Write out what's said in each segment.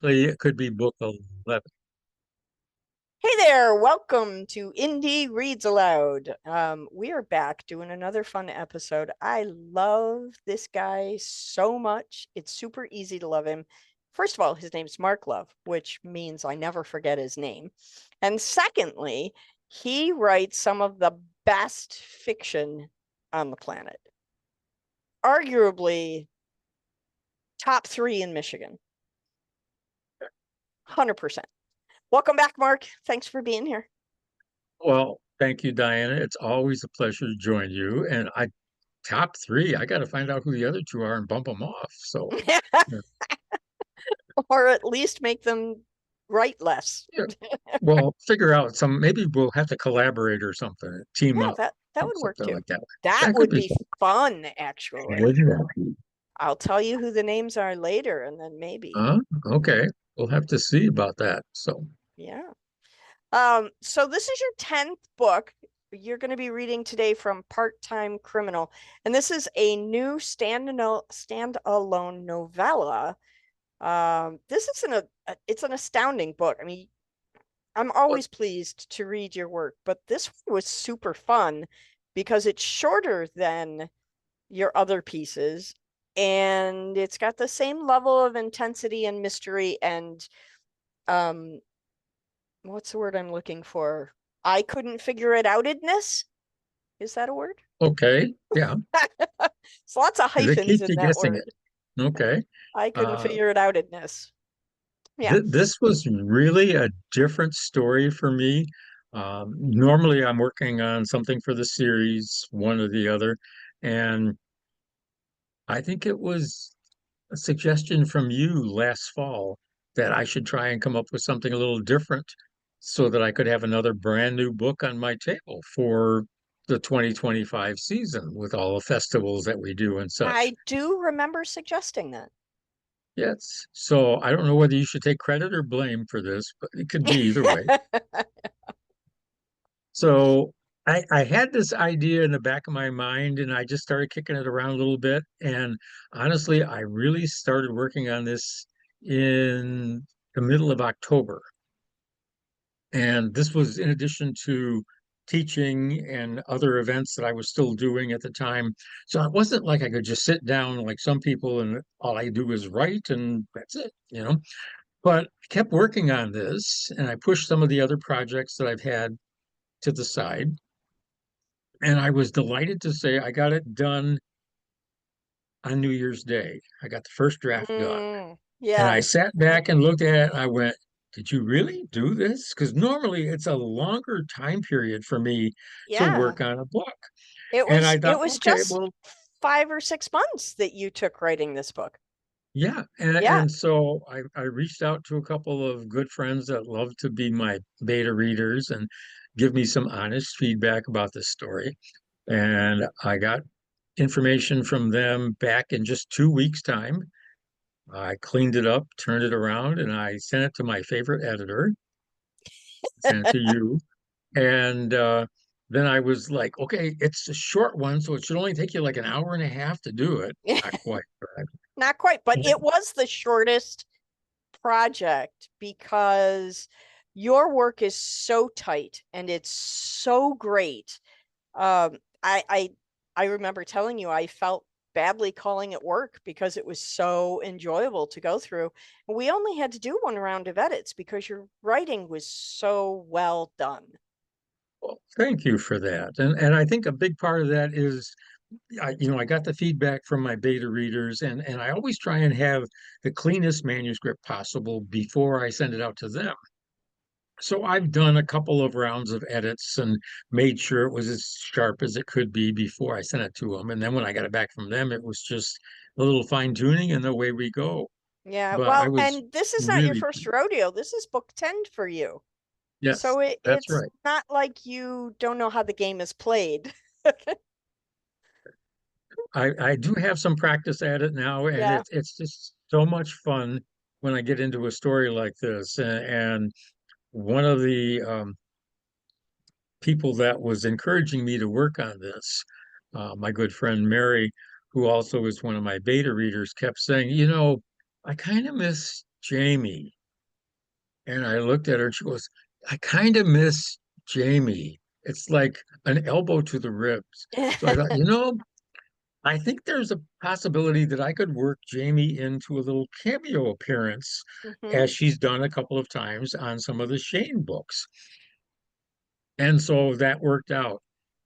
It could be book 11. Hey there, welcome to Indie Reads Aloud. We are back doing another fun episode. I love this guy so much. It's super easy to love him. First of all, his name's Mark Love, which means I never forget his name. And secondly, he writes some of the best fiction on the planet. Arguably top three in Michigan. 100%. Welcome back, Mark. Thanks for being here. Well, thank you, Diana. It's always a pleasure to join you. And I top three, I got to find out who the other two are and bump them off. So, yeah. Or at least make them write less. Yeah. Well, figure out some, maybe we'll have to collaborate or something, team Yeah, up, that would work something too. like that. That That could would be be fun. fun, actually. Would you? I'll tell you who the names are later, and then maybe. Okay. We'll have to see about that. So, Yeah. So this is your 10th book. You're going to be reading today from Part-Time Criminal, and this is a new standalone novella. This is it's an astounding book. I mean, I'm what? always pleased to read your work, but this one was super fun because it's shorter than your other pieces and it's got the same level of intensity and mystery and um what's the word I'm looking for? I couldn't figure it outedness. Is that a word? Okay. Yeah. It's lots of They hyphens keep in you that guessing word. it. Okay. I couldn't Uh, figure it outedness. Yeah. This was really a different story for me. Normally, I'm working on something for the series, one or the other, and I think it was a suggestion from you last fall that I should try and come up with something a little different so that I could have another brand new book on my table for the 2025 season with all the festivals that we do and such. I do remember suggesting that. Yes. So I don't know whether you should take credit or blame for this, but it could be either way. So I had this idea in the back of my mind and I just started kicking it around a little bit. And honestly, I really started working on this in the middle of October. And this was in addition to teaching and other events that I was still doing at the time. So it wasn't like I could just sit down like some people and all I do is write and that's it. But I kept working on this and I pushed some of the other projects that I've had to the side. And I was delighted to say I got it done on New Year's Day. I got the first draft done. And Yeah. I sat back and looked at it and I went, did you really do this? Because normally it's a longer time period for me to Yeah. work on a book. It And was I it thought, was okay, just well, 5 or 6 months that you took writing this book. yeah. And, Yeah. and so I reached out to a couple of good friends that love to be my beta readers and give me some honest feedback about this story. And I got information from them back in just 2 weeks' time. I cleaned it up, turned it around, and I sent it to my favorite editor, sent it to you. And then I was like, okay, it's a short one, so it should only take you like an hour and a half to do it. Not quite, but Not quite, but it was the shortest project because your work is so tight and it's so great. Um, I I I remember telling you I felt badly calling it work because it was so enjoyable to go through. And we only had to do one round of edits because your writing was so well done. well, thank you for that. And I think a big part of that is I got the feedback from my beta readers and I always try and have the cleanest manuscript possible before I send it out to them. So I've done a couple of rounds of edits and made sure it was as sharp as it could be before I sent it to them. And then when I got it back from them, it was just a little fine tuning and away we go. Yeah, But I well, was and this is not your really, first rodeo. This is book 10 for you. yes, So that's it's right. not like you don't know how the game is played. I do have some practice at it now, and Yeah. it's just so much fun when I get into a story like this. And one of the people that was encouraging me to work on this, my good friend Mary, who also is one of my beta readers, kept saying, I kind of miss Jamie. And I looked at her and she goes, I kind of miss Jamie. It's like an elbow to the ribs. So I thought, I think there's a possibility that I could work Jamie into a little cameo appearance, Hmm. as she's done a couple of times on some of the Shane books. And so that worked out.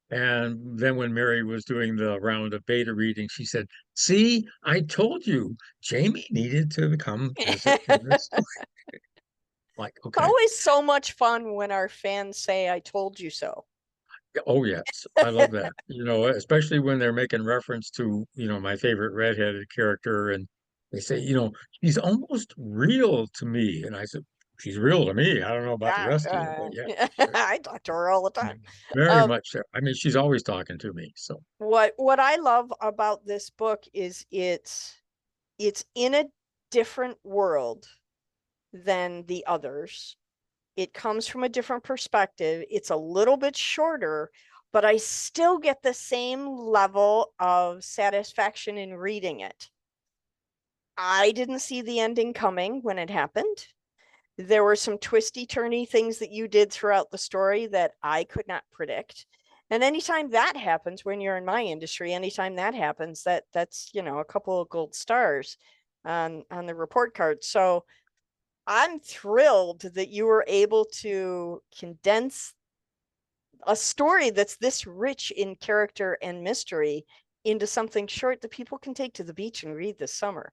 And then when Mary was doing the round of beta reading, she said, see, I told you Jamie needed to come visit in this. Like, okay. Always so much fun when our fans say, I told you so. Oh, yes. I love that. Especially when they're making reference to, my favorite redheaded character and they say, she's almost real to me. And I said, she's real to me. I don't know about the Yeah, rest of you, but yeah, sure. I talk to her all the time. Very Um, much so. I mean, she's always talking to me. So, what I love about this book is it's in a different world than the others. It comes from a different perspective. It's a little bit shorter, but I still get the same level of satisfaction in reading it. I didn't see the ending coming when it happened. There were some twisty turny things that you did throughout the story that I could not predict. And anytime that happens when you're in my industry, anytime that happens, that's a couple of gold stars on the report card. So I'm thrilled that you were able to condense a story that's this rich in character and mystery into something short that people can take to the beach and read this summer.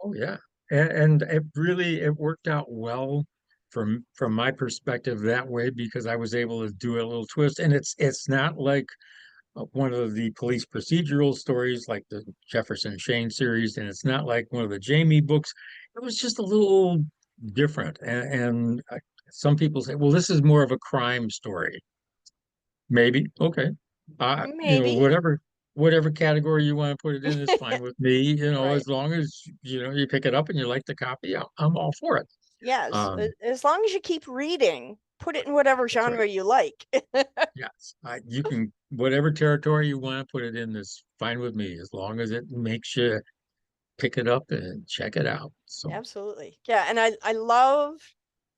oh yeah. And it worked out well from my perspective that way because I was able to do a little twist. And it's not like one of the police procedural stories like the Jefferson Shane series, and it's not like one of the Jamie books. It was just a little different. And some people say, well, this is more of a crime story. Maybe. Okay. Maybe. Whatever category you want to put it in is fine with me. Right. As long as, you pick it up and you like the copy, I'm all for it. Yes. Um, As long as you keep reading, put it in whatever that's right. genre you like. Yes. You can, whatever territory you want to put it in is fine with me, as long as it makes you pick it up and check it out. So Absolutely. Yeah, and I love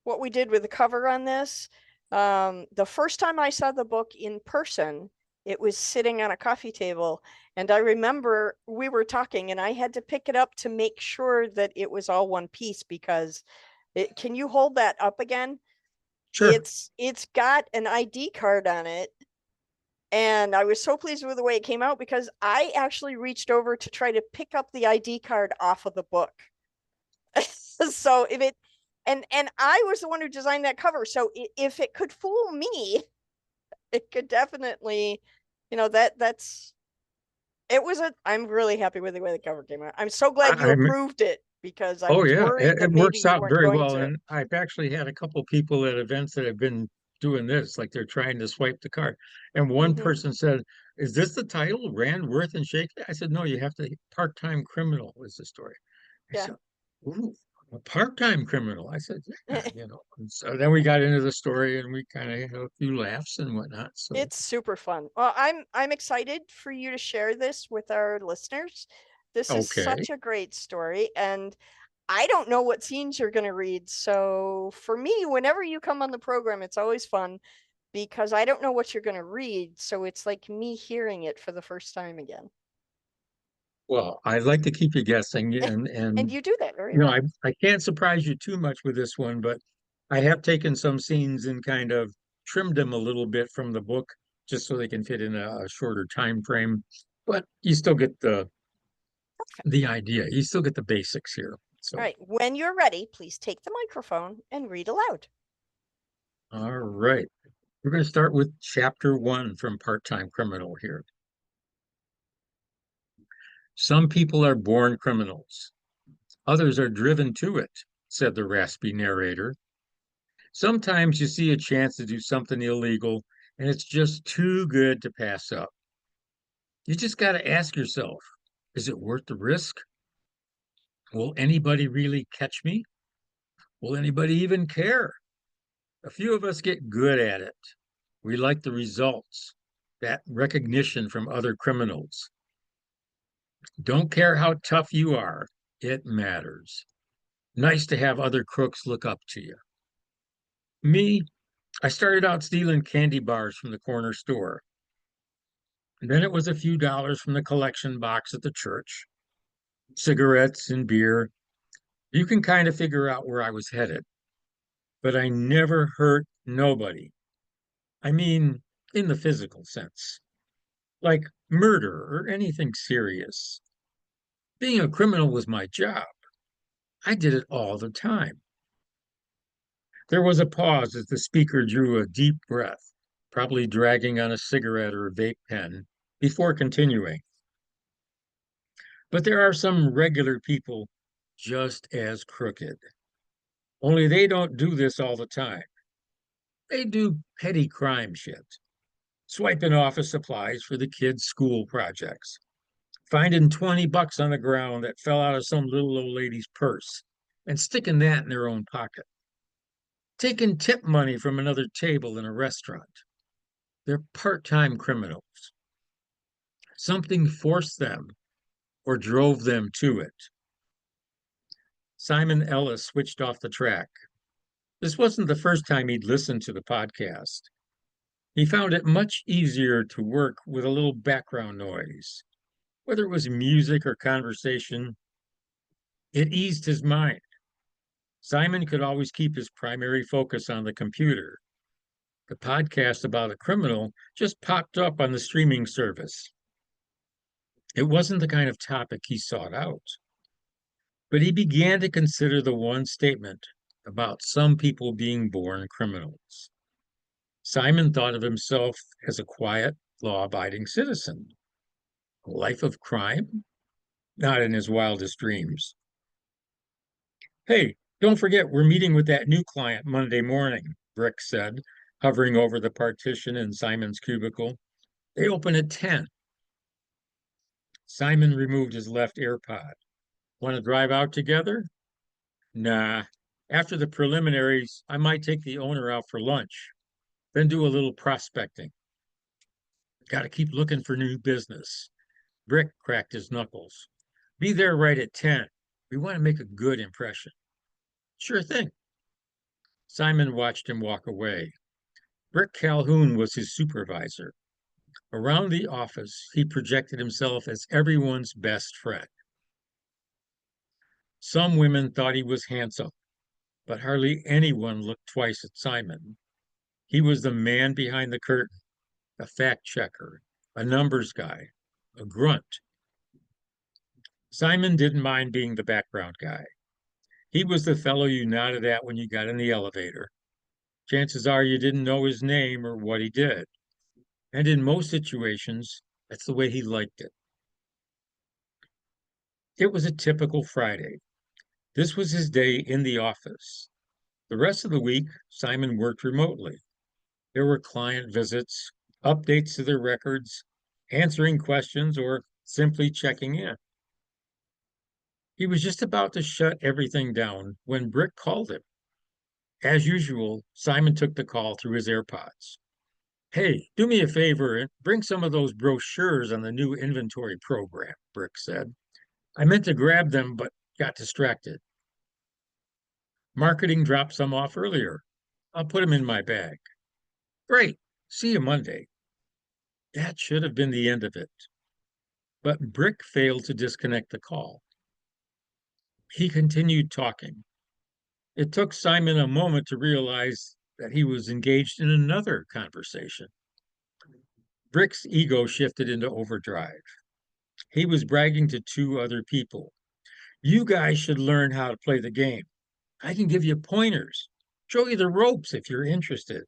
what we did with the cover on this. The first time I saw the book in person, it was sitting on a coffee table, and I remember we were talking, and I had to pick it up to make sure that it was all one piece because can you hold that up again? sure. It's got an ID card on it, and I was so pleased with the way it came out because I actually reached over to try to pick up the ID card off of the book. So if it and I was the one who designed that cover. So if it could fool me, it could definitely, that's it was a I'm really happy with the way the cover came out. I'm so glad you I'm approved it because I Oh was yeah, worried it that maybe works you out weren't very going well. to. And I've actually had a couple people at events that have been doing this, like they're trying to swipe the card. And one Hmm. person said, "Is this the title, Rand, Worth, and Shakeley?" I said, "No, you have to. Part-time criminal is the story." I Yeah. said, "Ooh, a part-time criminal." I said, "Yeah, you know." And so then we got into the story, and we kind of had a few laughs and whatnot. So It's super fun. Well, I'm excited for you to share this with our listeners. This is okay, such a great story, and I don't know what scenes you're going to read. So for me, whenever you come on the program, it's always fun because I don't know what you're going to read. So it's like me hearing it for the first time again. well, I'd like to keep you guessing, and And and you do that very well. I can't surprise you too much with this one, but I have taken some scenes and kind of trimmed them a little bit from the book just so they can fit in a shorter time frame. But you still get the idea. You still get the basics here. All So, right. When you're ready, please take the microphone and read aloud. all right. We're going to start with chapter one from Part-Time Criminal here. Some people are born criminals. Others are driven to it, said the raspy narrator. Sometimes you see a chance to do something illegal and it's just too good to pass up. You just got to ask yourself, is it worth the risk? Will anybody really catch me? Will anybody even care? A few of us get good at it. We like the results, that recognition from other criminals. Don't care how tough you are, it matters. Nice to have other crooks look up to you. Me, I started out stealing candy bars from the corner store. And then it was a few dollars from the collection box at the church, cigarettes and beer. You can kind of figure out where I was headed, but I never hurt nobody. I mean, in the physical sense, like murder or anything serious. Being a criminal was my job. I did it all the time. There was a pause as the speaker drew a deep breath, probably dragging on a cigarette or a vape pen, before continuing. But there are some regular people just as crooked. Only they don't do this all the time. They do petty crime shit, swiping office supplies for the kids' school projects, finding 20 bucks on the ground that fell out of some little old lady's purse and sticking that in their own pocket, taking tip money from another table in a restaurant. They're part-time criminals. Something forced them or drove them to it. Simon Ellis switched off the track. This wasn't the first time he'd listened to the podcast. He found it much easier to work with a little background noise. Whether it was music or conversation, it eased his mind. Simon could always keep his primary focus on the computer. The podcast about a criminal just popped up on the streaming service. It wasn't the kind of topic he sought out, but he began to consider the one statement about some people being born criminals. Simon thought of himself as a quiet, law abiding citizen. A life of crime? Not in his wildest dreams. Hey, don't forget we're meeting with that new client Monday morning, Brick said, hovering over the partition in Simon's cubicle. They open at 10. Simon removed his left AirPod. Want to drive out together? Nah. After the preliminaries, I might take the owner out for lunch, then do a little prospecting. Got to keep looking for new business. Brick cracked his knuckles. Be there right at 10. We want to make a good impression. Sure thing. Simon watched him walk away. Brick Calhoun was his supervisor. Around the office, he projected himself as everyone's best friend. Some women thought he was handsome, but hardly anyone looked twice at Simon. He was the man behind the curtain, a fact checker, a numbers guy, a grunt. Simon didn't mind being the background guy. He was the fellow you nodded at when you got in the elevator. Chances are you didn't know his name or what he did. And in most situations, that's the way he liked it. It was a typical Friday. This was his day in the office. The rest of the week, Simon worked remotely. There were client visits, updates to their records, answering questions, or simply checking in. He was just about to shut everything down when Brick called him. As usual, Simon took the call through his AirPods. Hey, do me a favor and bring some of those brochures on the new inventory program, Brick said. I meant to grab them, but got distracted. Marketing dropped some off earlier. I'll put them in my bag. Great. See you Monday. That should have been the end of it. But Brick failed to disconnect the call. He continued talking. It took Simon a moment to realize that he was engaged in another conversation. Brick's ego shifted into overdrive. He was bragging to two other people. You guys should learn how to play the game. I can give you pointers, show you the ropes if you're interested.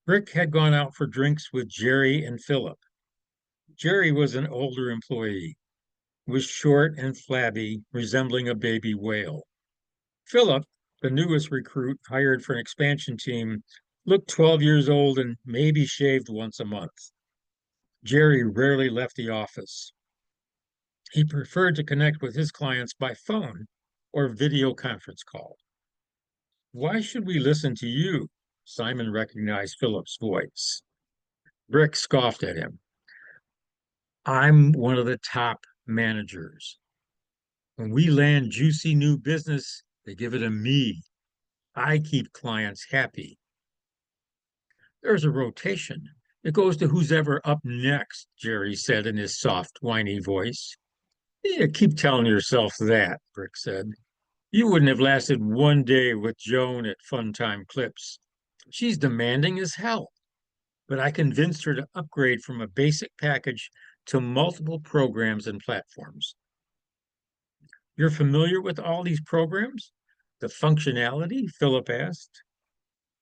Brick had gone out for drinks with Jerry and Philip. Jerry was an older employee, was short and flabby, resembling a baby whale. Philip, the newest recruit hired for an expansion team, looked 12 years old and maybe shaved once a month. Jerry rarely left the office. He preferred to connect with his clients by phone or video conference call. Why should we listen to you? Simon recognized Philip's voice. Brick scoffed at him. I'm one of the top managers. When we land juicy new business, they give it to me. I keep clients happy. There's a rotation. It goes to who's ever up next, Jerry said in his soft, whiny voice. Yeah, keep telling yourself that, Brick said. You wouldn't have lasted one day with Joan at Funtime Clips. She's demanding as hell, but I convinced her to upgrade from a basic package to multiple programs and platforms. You're familiar with all these programs? The functionality? Philip asked.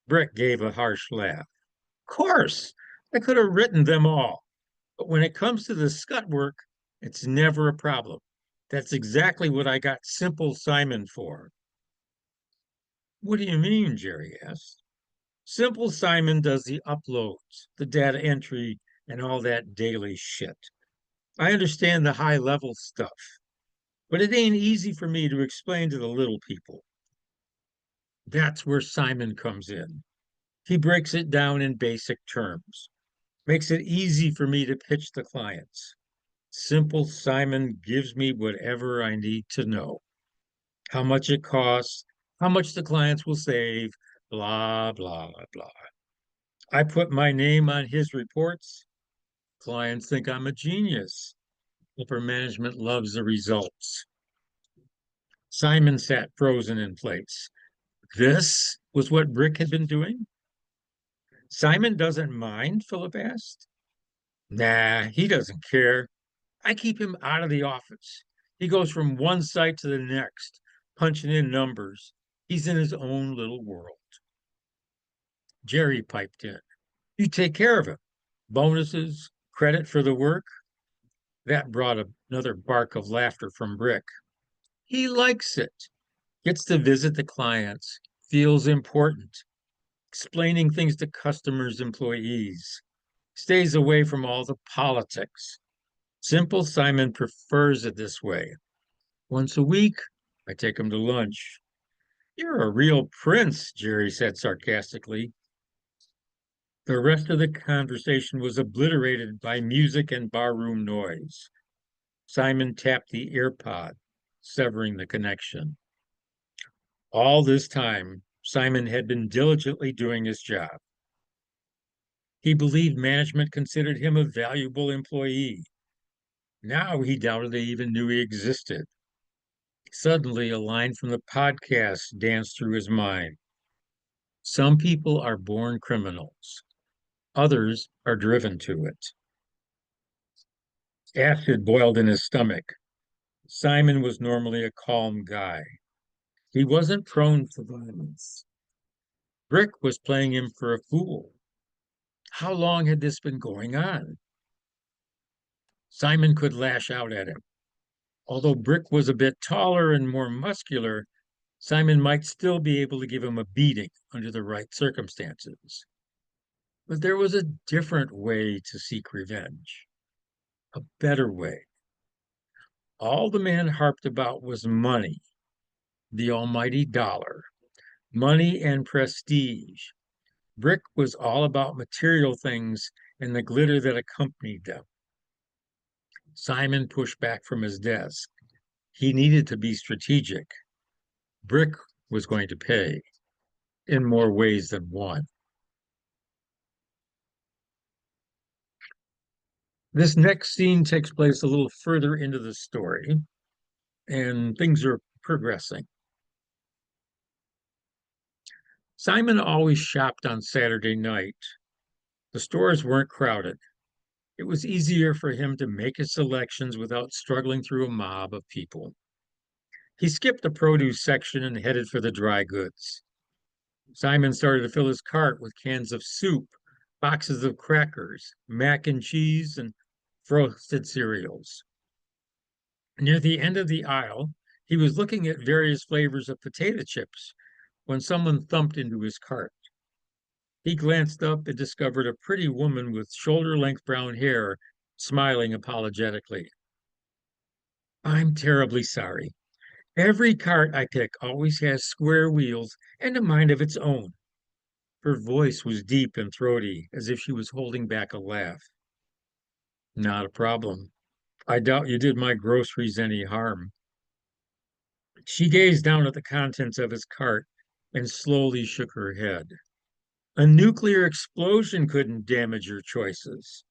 Brick gave a harsh laugh. Of course, I could have written them all. But when it comes to the scut work, it's never a problem. That's exactly what I got Simple Simon for. What do you mean? Jerry asked. Simple Simon does the uploads, the data entry, and all that daily shit. I understand the high level stuff, but it ain't easy for me to explain to the little people. That's where Simon comes in. He breaks it down in basic terms, makes it easy for me to pitch the clients. Simple Simon gives me whatever I need to know. How much it costs, how much the clients will save, blah, blah, blah. I put my name on his reports. Clients think I'm a genius. Upper management loves the results. Simon sat frozen in place. This was what Brick had been doing? Simon doesn't mind, Philip asked. Nah, he doesn't care. I keep him out of the office. He goes from one site to the next, punching in numbers. He's in his own little world. Jerry piped in. You take care of him. Bonuses, credit for the work. That brought another bark of laughter from Brick. He likes it. Gets to visit the clients, feels important, explaining things to customers, employees, stays away from all the politics. Simple Simon prefers it this way. Once a week, I take him to lunch. You're a real prince, Jerry said sarcastically. The rest of the conversation was obliterated by music and barroom noise. Simon tapped the earpod, severing the connection. All this time, Simon had been diligently doing his job. He believed management considered him a valuable employee. Now he doubted they even knew he existed. Suddenly, a line from the podcast danced through his mind. Some people are born criminals, others are driven to it. Acid boiled in his stomach. Simon was normally a calm guy. He wasn't prone to violence. Brick was playing him for a fool. How long had this been going on? Simon could lash out at him. Although Brick was a bit taller and more muscular, Simon might still be able to give him a beating under the right circumstances. But there was a different way to seek revenge, a better way. All the man harped about was money, the almighty dollar, money and prestige. Brick was all about material things and the glitter that accompanied them. Simon pushed back from his desk. He needed to be strategic. Brick was going to pay in more ways than one. This next scene takes place a little further into the story, and things are progressing. Simon always shopped on Saturday night. The stores weren't crowded. It was easier for him to make his selections without struggling through a mob of people. He skipped the produce section and headed for the dry goods. Simon started to fill his cart with cans of soup, boxes of crackers, mac and cheese, and frosted cereals. Near the end of the aisle, he was looking at various flavors of potato chips when someone thumped into his cart. He glanced up and discovered a pretty woman with shoulder-length brown hair, smiling apologetically. I'm terribly sorry. Every cart I pick always has square wheels and a mind of its own. Her voice was deep and throaty, as if she was holding back a laugh. Not a problem. I doubt you did my groceries any harm. She gazed down at the contents of his cart and slowly shook her head. A nuclear explosion couldn't damage your choices.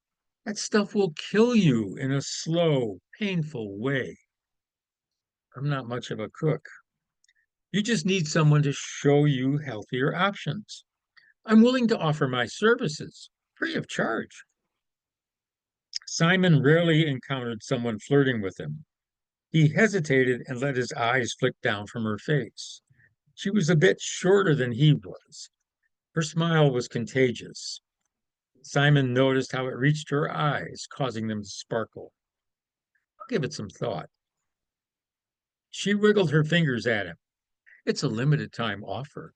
That stuff will kill you in a slow, painful way. I'm not much of a cook. You just need someone to show you healthier options. I'm willing to offer my services free of charge. Simon rarely encountered someone flirting with him. He hesitated and let his eyes flick down from her face. She was a bit shorter than he was. Her smile was contagious. Simon noticed how it reached her eyes, causing them to sparkle. I'll give it some thought. She wiggled her fingers at him. It's a limited time offer.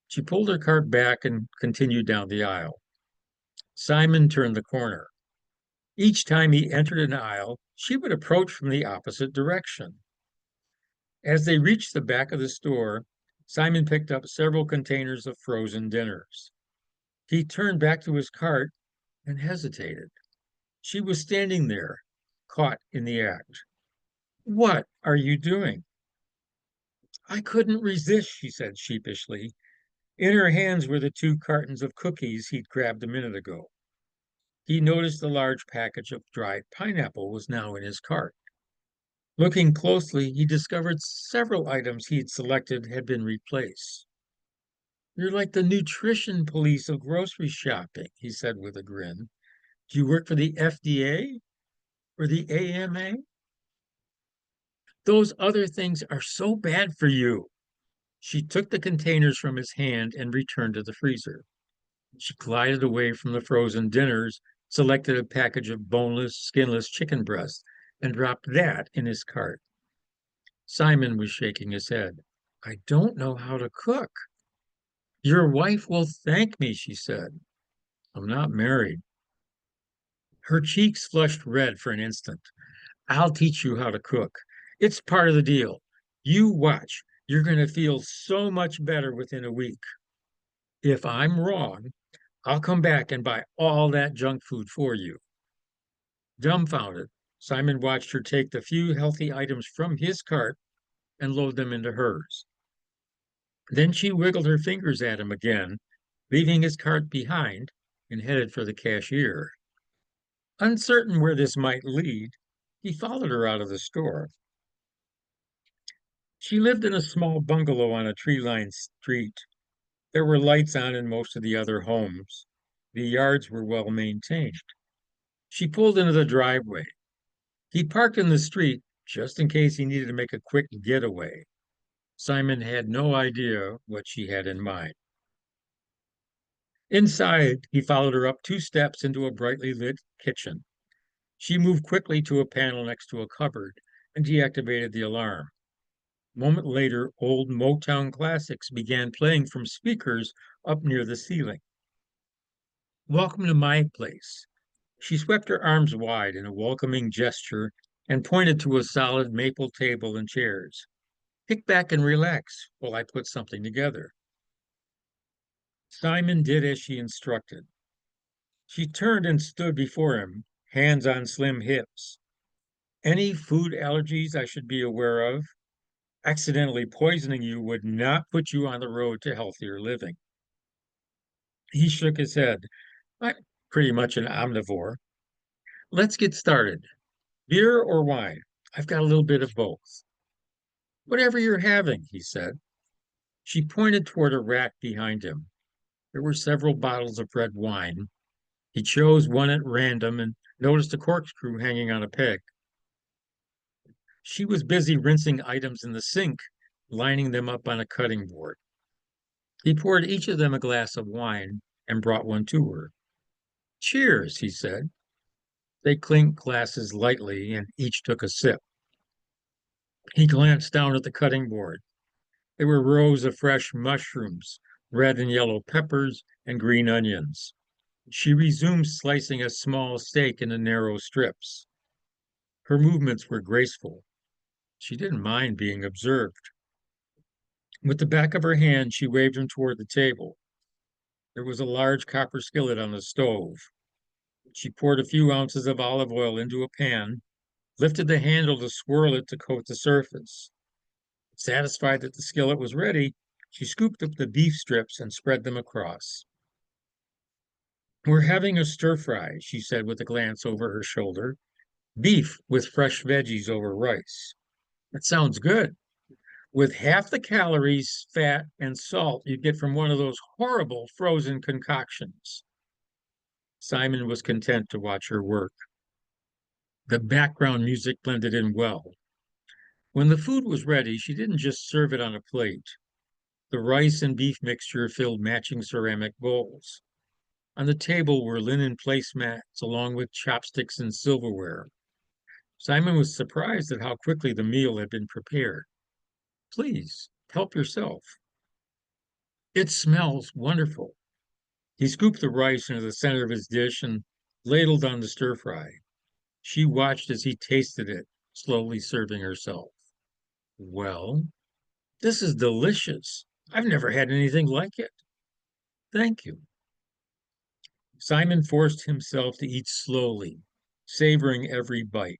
She pulled her cart back and continued down the aisle. Simon turned the corner. Each time he entered an aisle, she would approach from the opposite direction. As they reached the back of the store, Simon picked up several containers of frozen dinners. He turned back to his cart and hesitated. She was standing there, caught in the act. What are you doing? I couldn't resist, she said sheepishly. In her hands were the two cartons of cookies he'd grabbed a minute ago. He noticed the large package of dried pineapple was now in his cart. Looking closely, he discovered several items he'd selected had been replaced. You're like the nutrition police of grocery shopping, he said with a grin. Do you work for the FDA or the AMA? Those other things are so bad for you. She took the containers from his hand and returned to the freezer. She glided away from the frozen dinners, selected a package of boneless, skinless chicken breast, and dropped that in his cart. Simon was shaking his head. I don't know how to cook. Your wife will thank me, she said. I'm not married. Her cheeks flushed red for an instant. I'll teach you how to cook. It's part of the deal. You watch. You're going to feel so much better within a week. If I'm wrong, I'll come back and buy all that junk food for you. Dumbfounded, Simon watched her take the few healthy items from his cart and load them into hers. Then she wiggled her fingers at him again, leaving his cart behind, and headed for the cashier. Uncertain where this might lead, he followed her out of the store. She lived in a small bungalow on a tree-lined street. There were lights on in most of the other homes. The yards were well maintained. She pulled into the driveway. He parked in the street just in case he needed to make a quick getaway. Simon had no idea what she had in mind. Inside, he followed her up 2 steps into a brightly lit kitchen. She moved quickly to a panel next to a cupboard and deactivated the alarm. A moment later, old Motown classics began playing from speakers up near the ceiling. Welcome to my place. She swept her arms wide in a welcoming gesture and pointed to a solid maple table and chairs. Kick back and relax while I put something together. Simon did as she instructed. She turned and stood before him, hands on slim hips. Any food allergies I should be aware of? Accidentally poisoning you would not put you on the road to healthier living. He shook his head. I'm pretty much an omnivore. Let's get started. Beer or wine? I've got a little bit of both. Whatever you're having, he said. She pointed toward a rack behind him. There were several bottles of red wine. He chose one at random and noticed a corkscrew hanging on a peg. She was busy rinsing items in the sink, lining them up on a cutting board. He poured each of them a glass of wine and brought one to her. Cheers, he said. They clinked glasses lightly and each took a sip. He glanced down at the cutting board. There were rows of fresh mushrooms, red and yellow peppers, and green onions. She resumed slicing a small steak into narrow strips. Her movements were graceful. She didn't mind being observed. With the back of her hand, she waved him toward the table. There was a large copper skillet on the stove. She poured a few ounces of olive oil into a pan, lifted the handle to swirl it to coat the surface. Satisfied that the skillet was ready, she scooped up the beef strips and spread them across. We're having a stir fry, she said with a glance over her shoulder. Beef with fresh veggies over rice. That sounds good. With half the calories, fat, and salt you get from one of those horrible frozen concoctions. Simon was content to watch her work. The background music blended in well. When the food was ready, she didn't just serve it on a plate. The rice and beef mixture filled matching ceramic bowls. On the table were linen placemats along with chopsticks and silverware. Simon was surprised at how quickly the meal had been prepared. Please, help yourself. It smells wonderful. He scooped the rice into the center of his dish and ladled on the stir fry. She watched as he tasted it, slowly serving herself. Well, this is delicious. I've never had anything like it. Thank you. Simon forced himself to eat slowly, savoring every bite.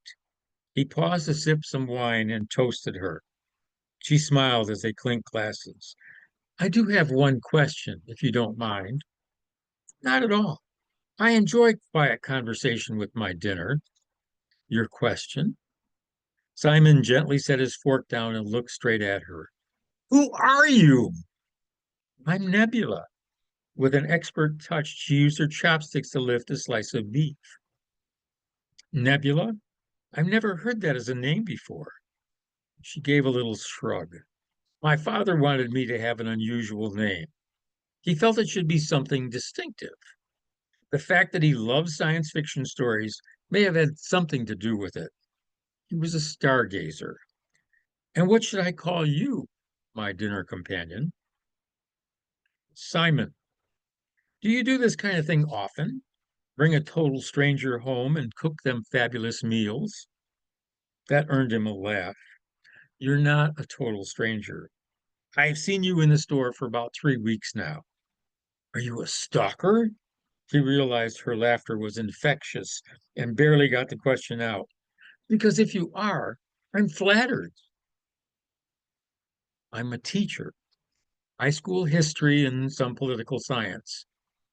He paused to sip some wine and toasted her. She smiled as they clinked glasses. I do have one question, if you don't mind. Not at all. I enjoy quiet conversation with my dinner. Your question? Simon gently set his fork down and looked straight at her. Who are you? I'm Nebula. With an expert touch, she used her chopsticks to lift a slice of beef. Nebula? I've never heard that as a name before. She gave a little shrug. My father wanted me to have an unusual name. He felt it should be something distinctive. The fact that he loved science fiction stories may have had something to do with it. He was a stargazer. And what should I call you, my dinner companion? Simon. Do you do this kind of thing often? Bring a total stranger home and cook them fabulous meals? That earned him a laugh. You're not a total stranger. I've seen you in the store for about 3 weeks now. Are you a stalker? He realized her laughter was infectious and barely got the question out. Because if you are, I'm flattered. I'm a teacher, high school history and some political science.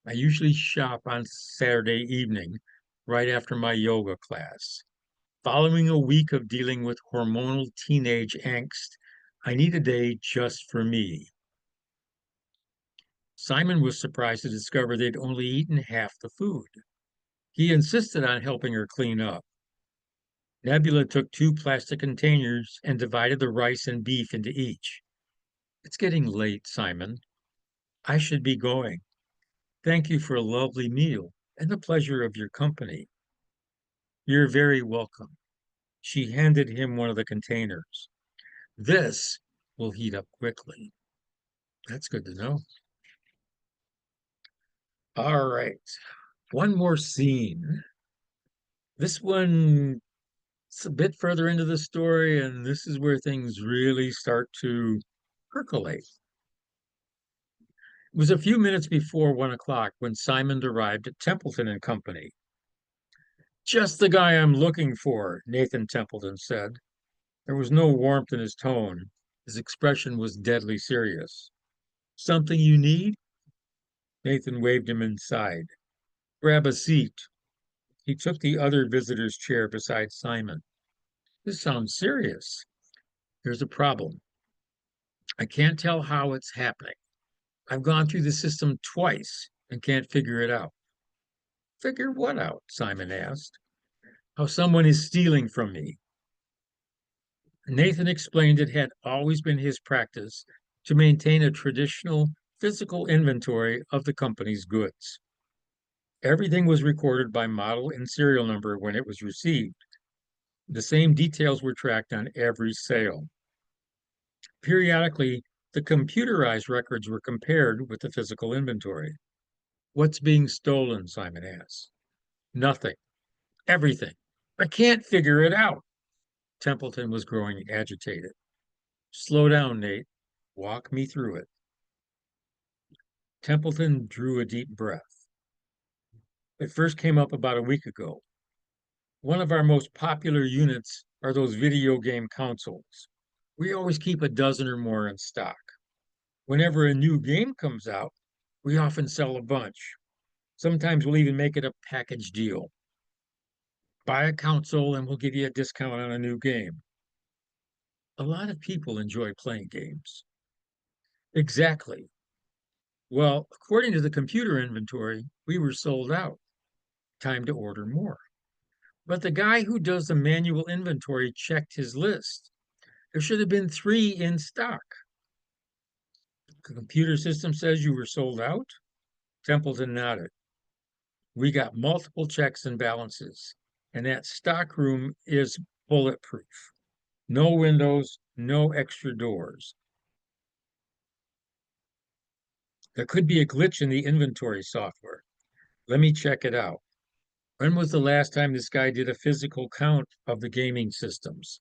I usually shop on Saturday evening, right after my yoga class. Following a week of dealing with hormonal teenage angst, I need a day just for me. Simon was surprised to discover they'd only eaten half the food. He insisted on helping her clean up. Nebula took 2 plastic containers and divided the rice and beef into each. It's getting late, Simon. I should be going. Thank you for a lovely meal and the pleasure of your company. You're very welcome. She handed him one of the containers. This will heat up quickly. That's good to know. All right. One more scene. This one it's a bit further into the story, and this is where things really start to percolate. It was a few minutes before 1 o'clock when Simon arrived at Templeton and Company. Just the guy I'm looking for, Nathan Templeton said. There was no warmth in his tone. His expression was deadly serious. Something you need? Nathan waved him inside. Grab a seat. He took the other visitor's chair beside Simon. This sounds serious. There's a problem. I can't tell how it's happening. I've gone through the system twice and can't figure it out. Figure what out? Simon asked. How someone is stealing from me. Nathan explained it had always been his practice to maintain a traditional physical inventory of the company's goods. Everything was recorded by model and serial number when it was received. The same details were tracked on every sale. Periodically, the computerized records were compared with the physical inventory. What's being stolen? Simon asked. Nothing. Everything. I can't figure it out. Templeton was growing agitated. Slow down, Nate. Walk me through it. Templeton drew a deep breath. It first came up about a week ago. One of our most popular units are those video game consoles. We always keep a dozen or more in stock. Whenever a new game comes out, we often sell a bunch. Sometimes we'll even make it a package deal. Buy a console and we'll give you a discount on a new game. A lot of people enjoy playing games. Exactly. Well, according to the computer inventory, we were sold out. Time to order more. But the guy who does the manual inventory checked his list. There should have been three in stock. The computer system says you were sold out? Templeton nodded. We got multiple checks and balances, and that stock room is bulletproof. No windows, no extra doors. There could be a glitch in the inventory software. Let me check it out. When was the last time this guy did a physical count of the gaming systems?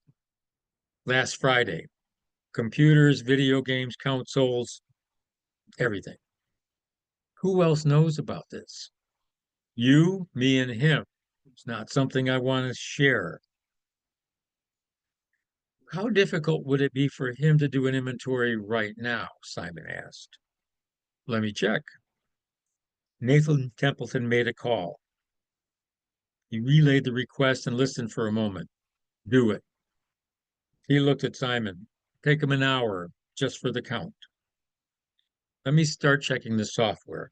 Last Friday. Computers, video games, consoles, everything. Who else knows about this? You, me, and him. It's not something I want to share. How difficult would it be for him to do an inventory right now? Simon asked. Let me check. Nathan Templeton made a call. He relayed the request and listened for a moment. Do it. He looked at Simon. Take him an hour just for the count. Let me start checking the software.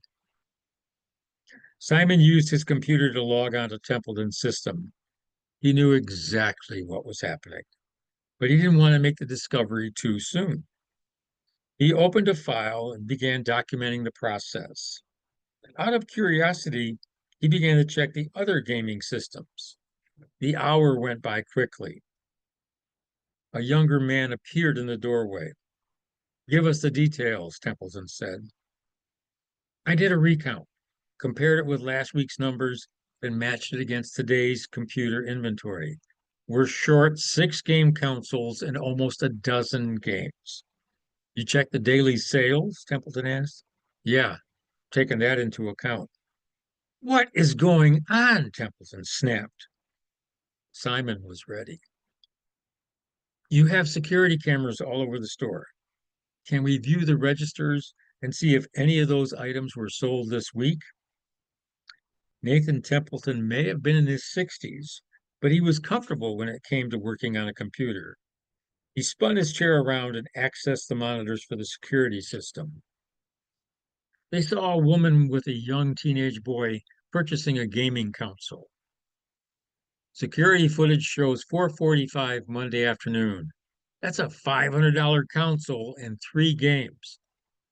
Simon used his computer to log on to Templeton's system. He knew exactly what was happening, but he didn't want to make the discovery too soon. He opened a file and began documenting the process. Out of curiosity, he began to check the other gaming systems. The hour went by quickly. A younger man appeared in the doorway. Give us the details, Templeton said. I did a recount, compared it with last week's numbers, then matched it against today's computer inventory. We're short 6 game consoles and almost a dozen games. You check the daily sales? Templeton asked. Yeah, taking that into account. What is going on? Templeton snapped. Simon was ready. You have security cameras all over the store. Can we view the registers and see if any of those items were sold this week? Nathan Templeton may have been in his 60s, but he was comfortable when it came to working on a computer. He spun his chair around and accessed the monitors for the security system. They saw a woman with a young teenage boy purchasing a gaming console. Security footage shows 4:45 Monday afternoon. That's a $500 console and 3 games.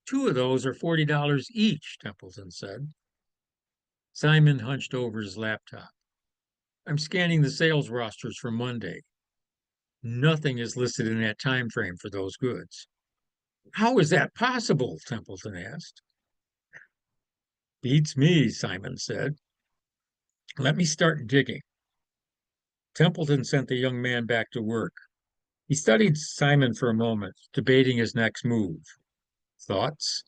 Two of those are $40 each, Templeton said. Simon hunched over his laptop. I'm scanning the sales rosters for Monday. Nothing is listed in that time frame for those goods. How is that possible? Templeton asked. Beats me, Simon said. Let me start digging. Templeton sent the young man back to work. He studied Simon for a moment, debating his next move. Thoughts?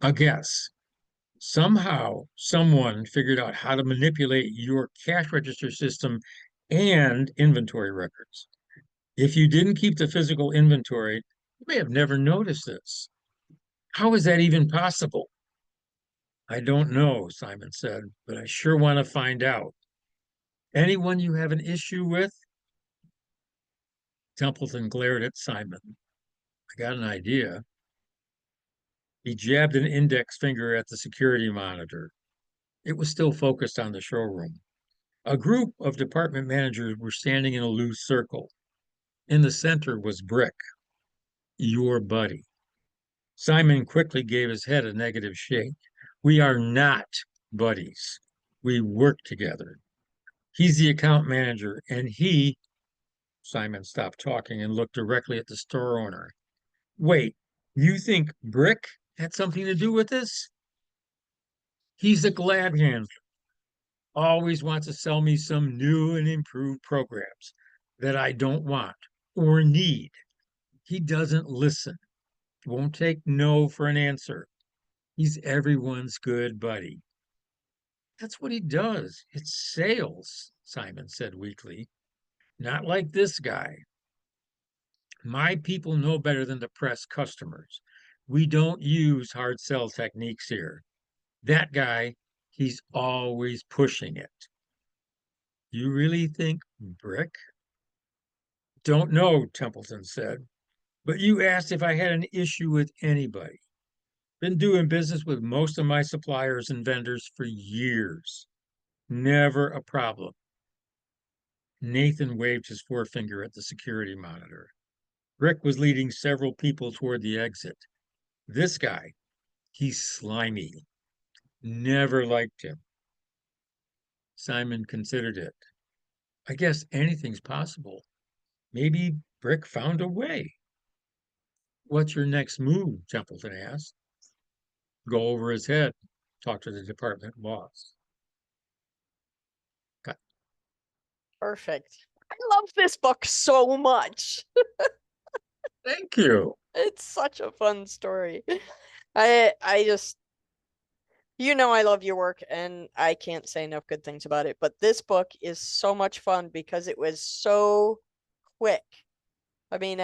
A guess. Somehow, someone figured out how to manipulate your cash register system and inventory records. If you didn't keep the physical inventory, you may have never noticed this. How is that even possible? I don't know, Simon said, but I sure want to find out. Anyone you have an issue with? Templeton glared at Simon. I got an idea. He jabbed an index finger at the security monitor. It was still focused on the showroom. A group of department managers were standing in a loose circle. In the center was Brick, your buddy. Simon quickly gave his head a negative shake. We are not buddies. We work together. He's the account manager, and Simon stopped talking and looked directly at the store owner. Wait, you think Brick had something to do with this? He's a glad handler. Always wants to sell me some new and improved programs that I don't want or need. He doesn't listen, won't take no for an answer. He's everyone's good buddy. That's what he does. It's sales, Simon said weakly. Not like this guy. My people know better than to press customers. We don't use hard sell techniques here. That guy, he's always pushing it. You really think brick? Don't know, Templeton said. But you asked if I had an issue with anybody. Been doing business with most of my suppliers and vendors for years. Never a problem. Nathan waved his forefinger at the security monitor. Rick was leading several people toward the exit. This guy, he's slimy. Never liked him. Simon considered it. I guess anything's possible. Maybe Brick found a way. What's your next move? Templeton asked. Go over his head, talk to the department boss. Got, Perfect. I love this book so much. Thank you. It's such a fun story. I just I love your work and I can't say enough good things about it, but this book is so much fun because it was so quick. I mean,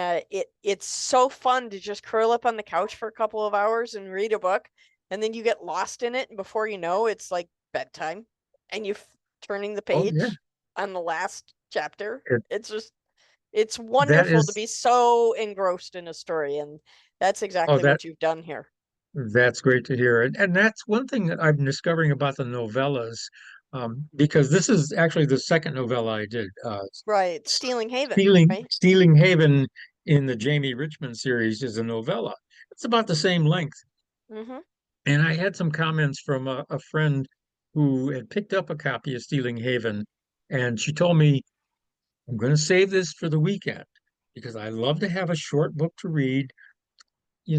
it's so fun to just curl up on the couch for a couple of hours and read a book, and then you get lost in it, and before you know, it's like bedtime, and you turning the Oh yeah. page on the last chapter. It, It's that wonderful to is be so engrossed in a story, and that's oh exactly that what you've done here. that's great to hear. And that's one thing that I'm discovering about the novellas, because this is actually the second novella I did. Right, Stealing Haven, Stealing right? Stealing Haven in the Jamie Richmond series is a novella. It's about the same length. Mm-hmm. And I had some comments from a friend who had picked up a copy of Stealing Haven, and she told me, I'm going to save this for the weekend because I love to have a short book to read,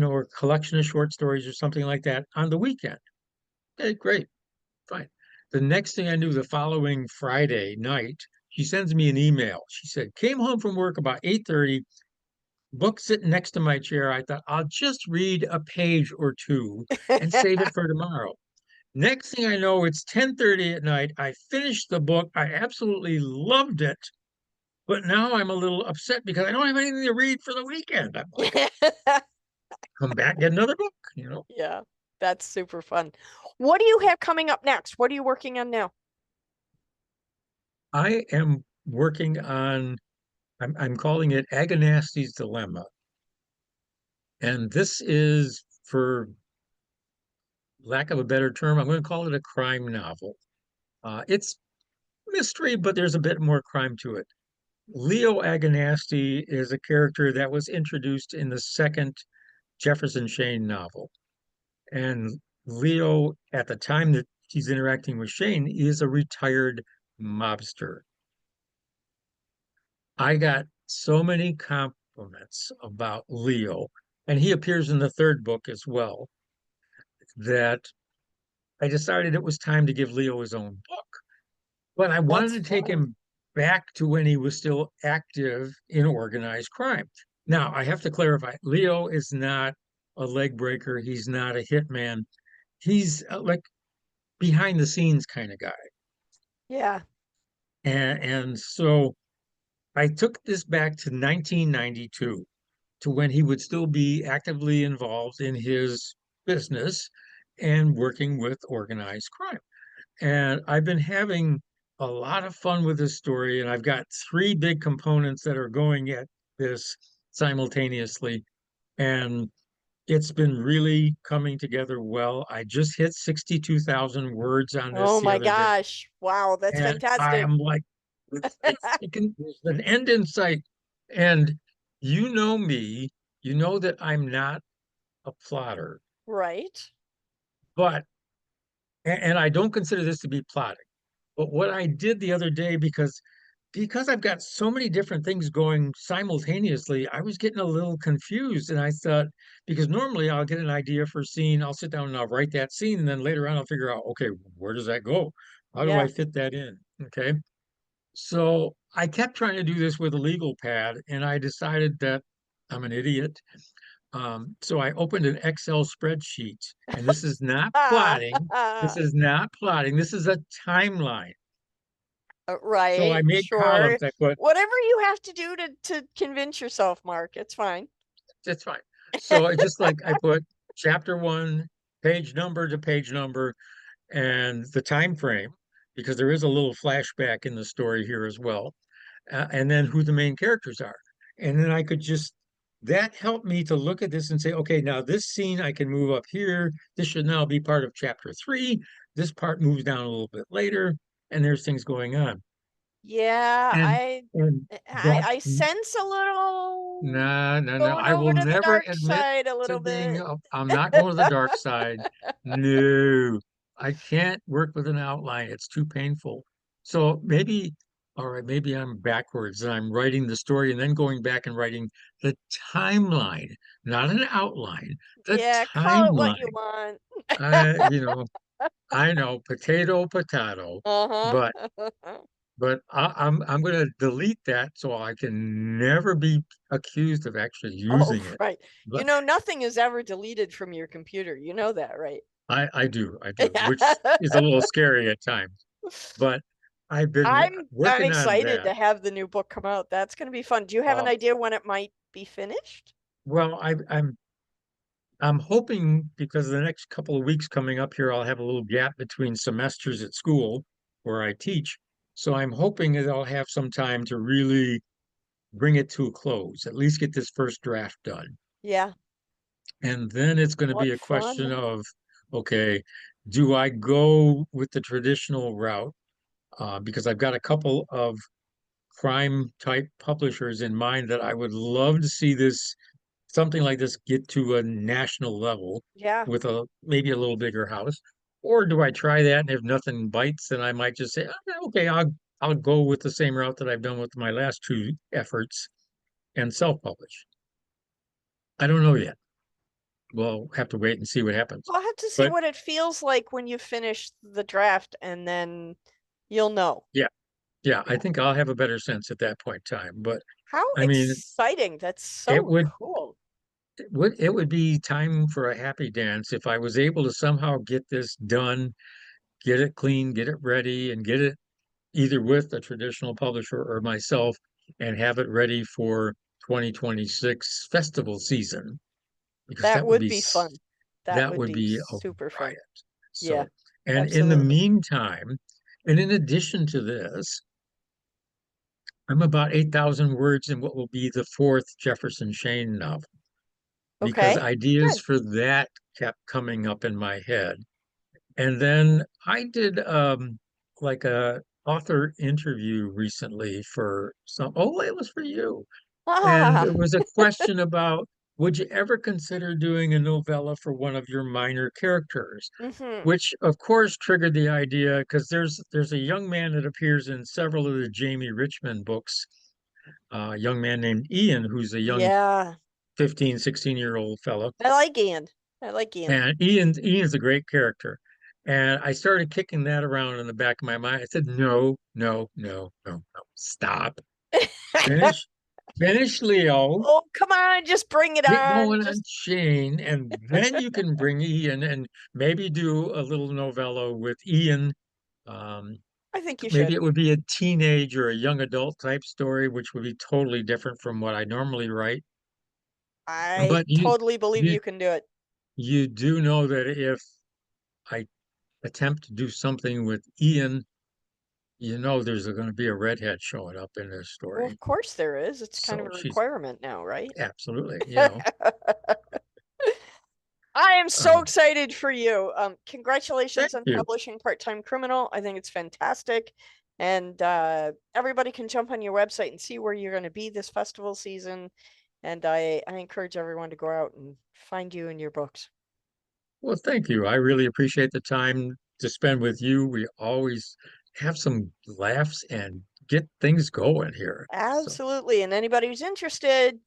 or a collection of short stories or something like that on the weekend. Okay, great, fine. The next thing I knew, the following Friday night, she sends me an email. She said, came home from work about 8:30, book sitting next to my chair. I thought, I'll just read a page or two and save it for tomorrow. Next thing I know, it's 10:30 at night. I finished the book. I absolutely loved it. But now I'm a little upset because I don't have anything to read for the weekend. I'm like, come back, get another book. Yeah, that's super fun. What do you have coming up next? What are you working on now? I am working on, I'm calling it Aganasty's Dilemma. And this is, for lack of a better term, I'm going to call it a crime novel. It's mystery, but there's a bit more crime to it. Leo Agonasty is a character that was introduced in the second Jefferson Shane novel. And Leo, at the time that he's interacting with Shane, is a retired mobster. I got so many compliments about Leo, and he appears in the third book as well, that I decided it was time to give Leo his own book. But I wanted That's to take fun. him back to when he was still active in organized crime. Now, I have to clarify, Leo is not a leg breaker. He's not a hitman. He's like behind the scenes kind of guy. Yeah. And so I took this back to 1992, to when he would still be actively involved in his business and working with organized crime. And I've been having a lot of fun with this story, and I've got three big components that are going at this simultaneously. And it's been really coming together well. I just hit 62,000 words on this Oh the my other day, gosh. Wow, that's and I fantastic. am like, there's an end in sight. And you know me, you know that I'm not a plotter, Right. but, and I don't consider this to be plotting. But what I did the other day, because I've got so many different things going simultaneously, I was getting a little confused. And I thought, because normally I'll get an idea for a scene, I'll sit down and I'll write that scene, and then later on I'll figure out, okay, where does that go? How do I Yeah. fit that in? Okay. So I kept trying to do this with a legal pad, and I decided that I'm an idiot. So I opened an Excel spreadsheet, and this is not plotting. This is not plotting. This is a timeline. So I Right, made sure. columns. I put, Whatever you have to do to convince yourself, Mark, it's fine. that's fine. So I just like I put chapter one, page number to page number, and the time frame, because there is a little flashback in the story here as well, and then who the main characters are. And then I could just, that helped me to look at this and say, okay, now this scene I can move up here. This should now be part of chapter three. This part moves down a little bit later, and there's things going on. Yeah, And I and I that I sense a little No, no, no. going I over will to the never dark admit side a to little being, bit. I'm not going to the dark side. No, I can't work with an outline. It's too painful. So maybe, all right, maybe I'm backwards and I'm writing the story and then going back and writing the timeline, not an outline, the Yeah, call it what you timeline. want. You know, I know potato, potato, Uh-huh. but I'm going to delete that so I can never be accused of actually Oh, using it. right. You But know, nothing is ever deleted from your computer. You know that, right? I do, which is a little scary at times. But I've been I'm working on excited that. to have the new book come out. That's going to be fun. Do you have an Uh, idea when it might be finished? well, I'm hoping because the next couple of weeks coming up here, I'll have a little gap between semesters at school where I teach. So I'm hoping that I'll have some time to really bring it to a close, at least get this first draft done. Yeah. And then it's going to be What a question fun. of, okay, do I go with the traditional route? Because I've got a couple of crime type publishers in mind that I would love to see this, something like this, get to a national level Yeah, with a maybe a little bigger house. Or do I try that, and if nothing bites, then I might just say, okay, I'll go with the same route that I've done with my last two efforts and self-publish. I don't know yet. We'll have to wait and see what happens. I'll have to see But what it feels like when you finish the draft and then you'll know. yeah, yeah, I Yeah. think I'll have a better sense at that point in time. But How I mean, exciting. That's it so would cool. it would be time for a happy dance if I was able to somehow get this done, get it clean, get it ready, and get it either with a traditional publisher or myself and have it ready for 2026 festival season because That would be fun. That that would would be be a super fun. riot. Yeah, So, and in the absolutely. meantime, and in addition to this, I'm about 8,000 words in what will be the fourth Jefferson Shane novel because Okay. ideas Good. for that kept coming up in my head. And then I did like a author interview recently for some, oh, it was for you. And Ah. it was a question about, would you ever consider doing a novella for one of your minor characters? Mm-hmm. Which of course triggered the idea because there's a young man that appears in several of the Jamie Richmond books, a young man named Ian, who's a young Yeah. 15, 16-year-old fellow. I like Ian. I like Ian. And Ian's a great character. And I started kicking that around in the back of my mind. I said, no, no, no, no, no. Stop. Finish, finish Leo. Oh, come on, just bring it Get on. going Just on Shane, and then you can bring Ian and maybe do a little novella with Ian. Um, I think you Maybe should. it would be a teenage or a young adult type story, which would be totally different from what I normally write. I But totally believe you you can do it. you do know that if I attempt to do something with Ian, you know there's going to be a redhead showing up in this Well, story. of course there is. It's kind of a So she's requirement now, right? absolutely. I am so Um, excited for you. thank Congratulations on you. publishing Part-Time Criminal. I think it's fantastic. And everybody can jump on your website and see where you're going to be this festival season. And I encourage everyone to go out and find you in your books. Well, thank you. I really appreciate the time to spend with you. We always have some laughs and get things going here. So Absolutely. And anybody who's interested,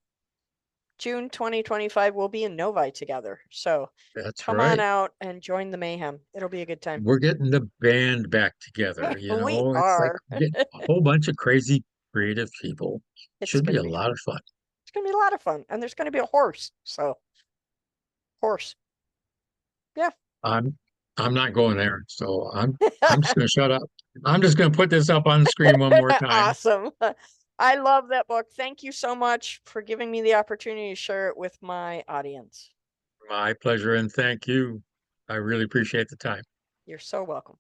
June 2025, we'll be in Novi together. So that's come on right. out and join the mayhem. It'll be a good time. We're getting the band back together, you We know. It's like are. getting a whole bunch of crazy creative people. It's Should be going to a be lot fun. of fun. It's going to be a lot of fun. And there's going to be a horse. So, horse. Yeah. I'm I'm not going there, so I'm just gonna shut up. I'm just going to put this up on the screen one more time. Awesome. I love that book. Thank you so much for giving me the opportunity to share it with my audience. My pleasure, and thank you. I really appreciate the time. You're so welcome.